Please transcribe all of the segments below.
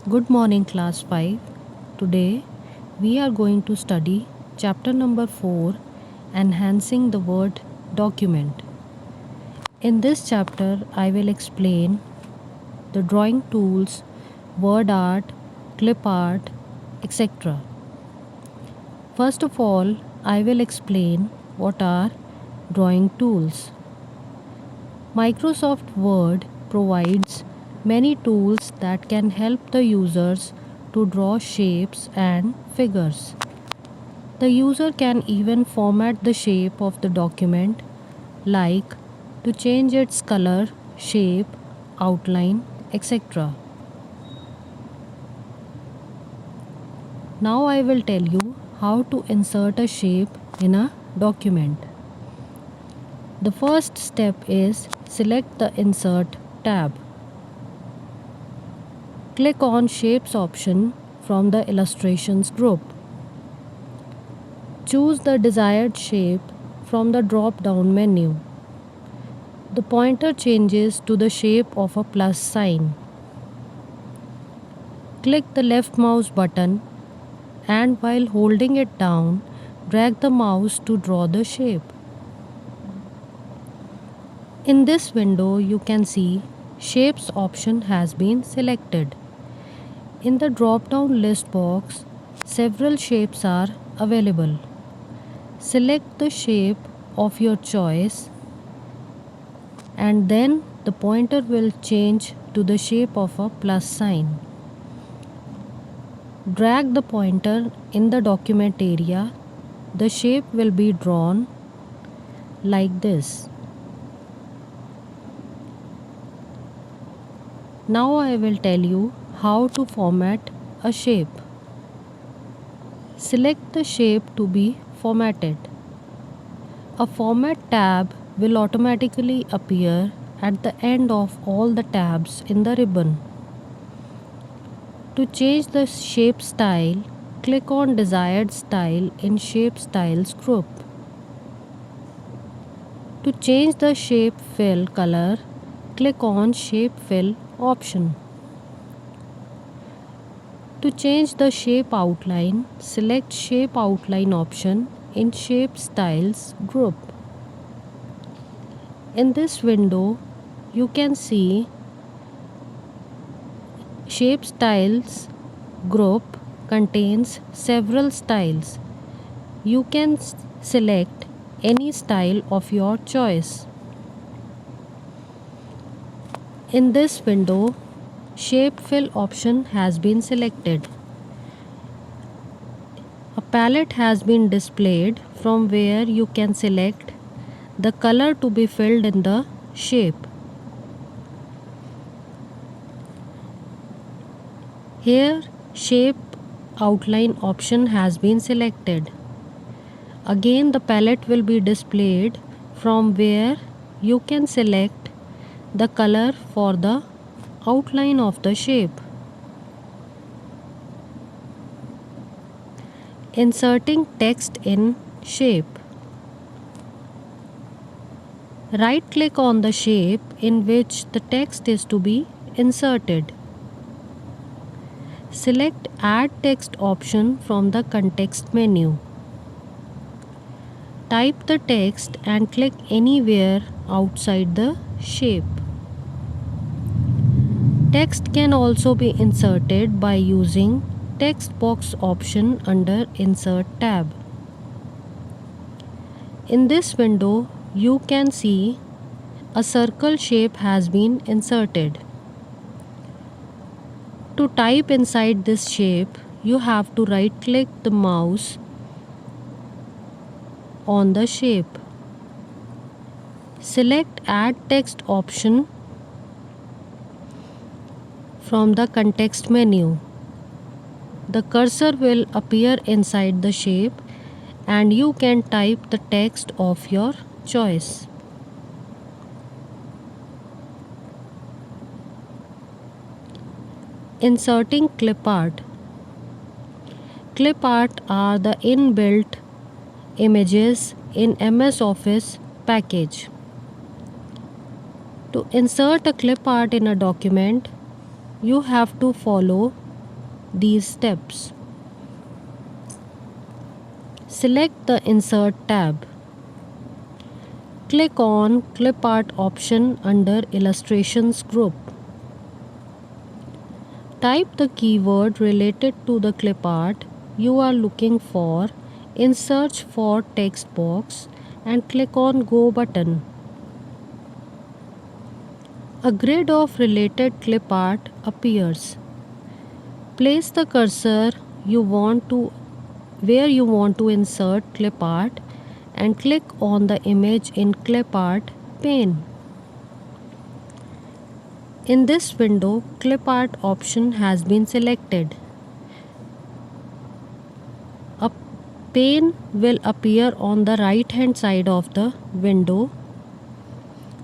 Good morning, class 5. Today we are going to study chapter number 4, Enhancing the Word Document. In this chapter, I will explain the drawing tools, word art, clip art, etc. First of all, I will explain what are drawing tools. Microsoft Word provides many tools that can help the users to draw shapes and figures. The user can even format the shape of the document, like to change its color, shape, outline, etc. Now I will tell you how to insert a shape in a document. The first step is select the Insert tab. Click on Shapes option from the Illustrations group. Choose the desired shape from the drop-down menu. The pointer changes to the shape of a plus sign. Click the left mouse button and while holding it down, drag the mouse to draw the shape. In this window, you can see Shapes option has been selected. In the drop-down list box, several shapes are available. Select the shape of your choice and then the pointer will change to the shape of a plus sign. Drag the pointer in the document area. The shape will be drawn like this. Now I will tell you how to format a shape. Select the shape to be formatted. A Format tab will automatically appear at the end of all the tabs in the ribbon. To change the shape style, click on Desired Style in Shape Styles group. To change the shape fill color, click on Shape Fill option. To change the shape outline, select Shape Outline option in Shape Styles group. In this window, you can see Shape Styles group contains several styles. You can select any style of your choice. In this window, Shape Fill option has been selected. A palette has been displayed from where you can select the color to be filled in the shape. Here, Shape Outline option has been selected. Again, the palette will be displayed from where you can select the color for the outline of the shape. Inserting text in shape. Right-click on the shape in which the text is to be inserted. Select Add Text option from the context menu. Type the text and click anywhere outside the shape. Text can also be inserted by using Text box option under Insert tab. In this window, you can see a circle shape has been inserted. To type inside this shape, you have to right-click the mouse on the shape. Select Add Text option from the context menu. The cursor will appear inside the shape and you can type the text of your choice. Inserting clip art. Clip art are the inbuilt images in MS Office package. To insert a clip art in a document, you have to follow these steps. Select the Insert tab. Click on Clip Art option under Illustrations group. Type the keyword related to the clip art you are looking for in Search for text box and click on Go button. A grid of related clip art appears. Place the cursor where you want to insert clip art and click on the image in Clip Art pane. In this window, Clip Art option has been selected. A pane will appear on the right hand side of the window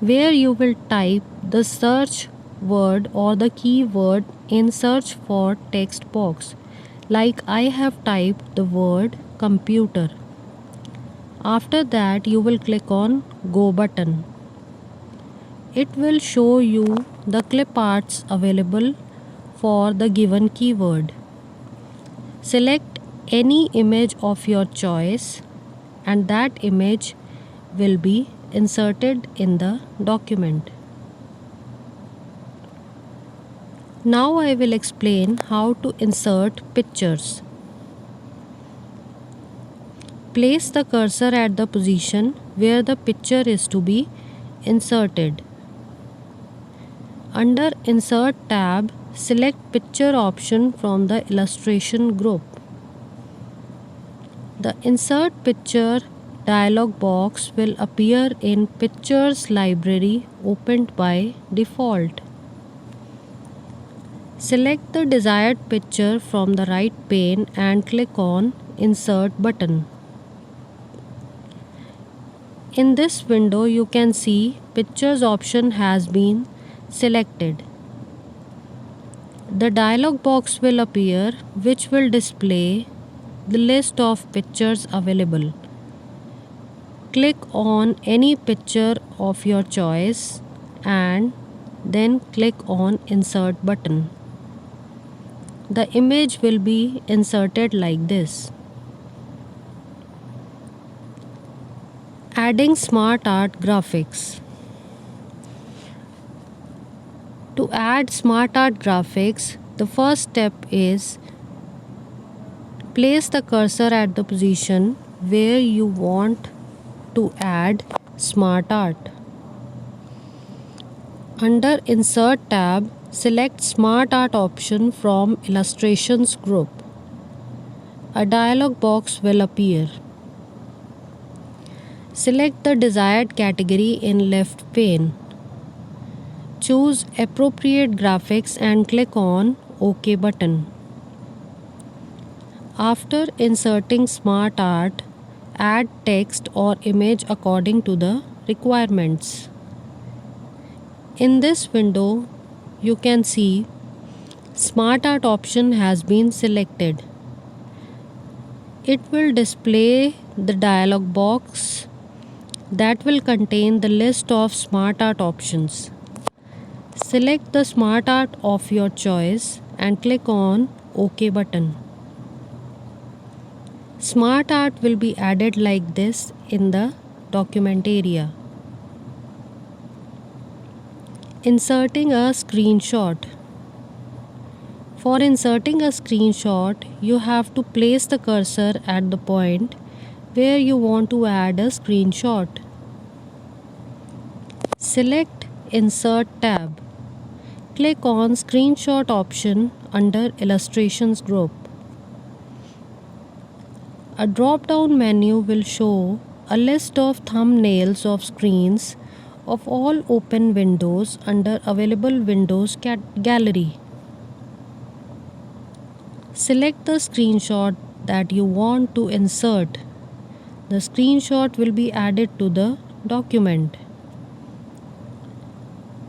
where you will type the search word or the keyword in Search for text box, like I have typed the word computer. After that, you will click on Go button. It will show you the clip arts available for the given keyword. Select any image of your choice and that image will be inserted in the document. Now I will explain how to insert pictures. Place the cursor at the position where the picture is to be inserted. Under Insert tab, select Picture option from the Illustration group. The Insert Picture dialog box will appear in Pictures library opened by default. Select the desired picture from the right pane and click on Insert button. In this window, you can see Pictures option has been selected. The dialog box will appear which will display the list of pictures available. Click on any picture of your choice and then click on Insert button. The image will be inserted like this. Adding Smart Art graphics. To add Smart Art graphics, the first step is place the cursor at the position where you want to add Smart Art. Under Insert tab, select Smart Art option from Illustrations group. A dialog box will appear. Select the desired category in left pane. Choose Appropriate Graphics and click on OK button. After inserting Smart Art, add text or image according to the requirements. In this window, you can see Smart Art option has been selected. It will display the dialog box that will contain the list of Smart Art options. Select the Smart Art of your choice and click on OK button. Smart Art will be added like this in the document area. Inserting a screenshot. For inserting a screenshot, you have to place the cursor at the point where you want to add a screenshot. Select Insert tab. Click on Screenshot option under Illustrations group. A drop-down menu will show a list of thumbnails of screens of all open windows under Available Windows gallery. Select the screenshot that you want to insert. The screenshot will be added to the document.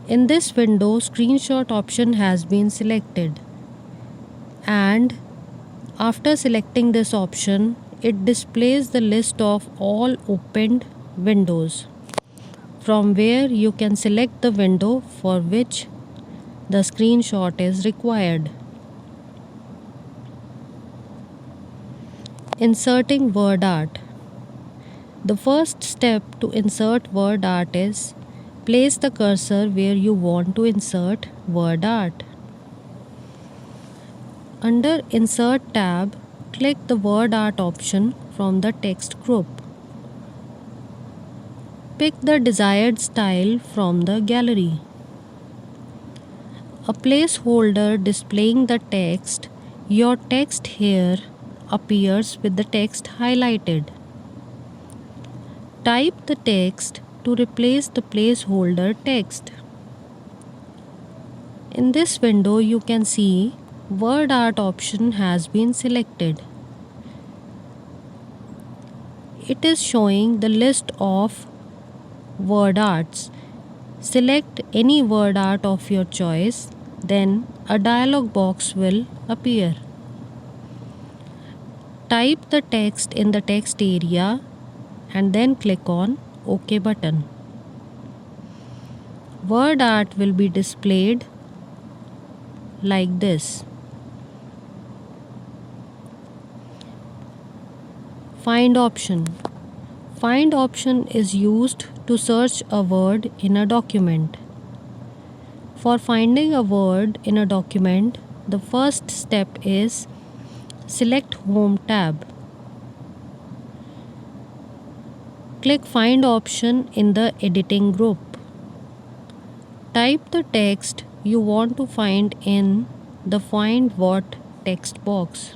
In this window, Screenshot option has been selected. And after selecting this option, it displays the list of all opened windows, from where you can select the window for which the screenshot is required. Inserting word art. The first step to insert word art is place the cursor where you want to insert word art. Under Insert tab, click the word art option from the text group. Pick the desired style from the gallery. A placeholder displaying the text. Your text here appears with the text highlighted. Type the text to replace the placeholder text. In this window, you can see word art option has been selected. It is showing the list of word arts. Select any word art of your choice, then a dialog box will appear. Type the text in the text area and then click on OK button. Word art will be displayed like this. Find option. Find option is used to search a word in a document. For finding a word in a document, the first step is select Home tab. Click Find option in the editing group. Type the text you want to find in the Find What text box.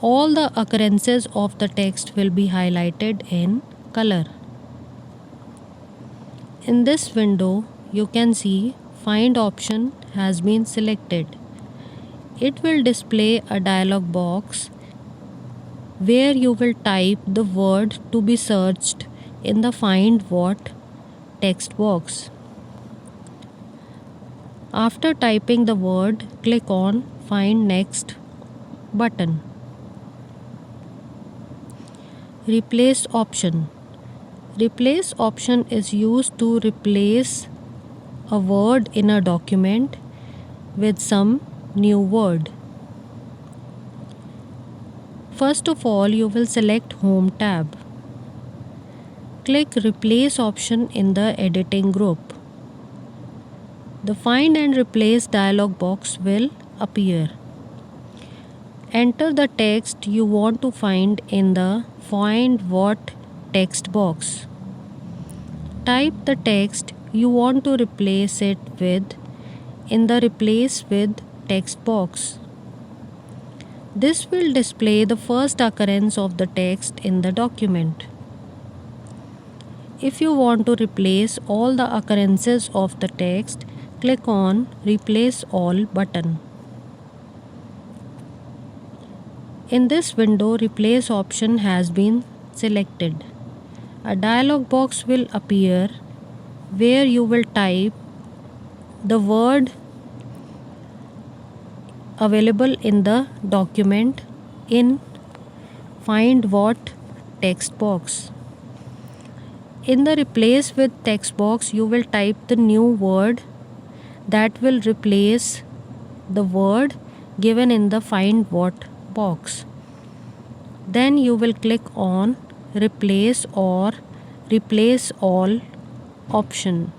All the occurrences of the text will be highlighted in color. In this window, you can see Find option has been selected. It will display a dialog box where you will type the word to be searched in the Find What text box. After typing the word, click on Find Next button. Replace option. Replace option is used to replace a word in a document with some new word. First of all, you will select Home tab. Click Replace option in the editing group. The Find and Replace dialog box will appear. Enter the text you want to find in the Find What text box. Type the text you want to replace it with in the Replace with text box. This will display the first occurrence of the text in the document. If you want to replace all the occurrences of the text, click on Replace All button. In this window, Replace option has been selected. A dialog box will appear where you will type the word available in the document in Find What text box. In the Replace with text box, you will type the new word that will replace the word given in the Find What box. Then you will click on Replace or Replace All option.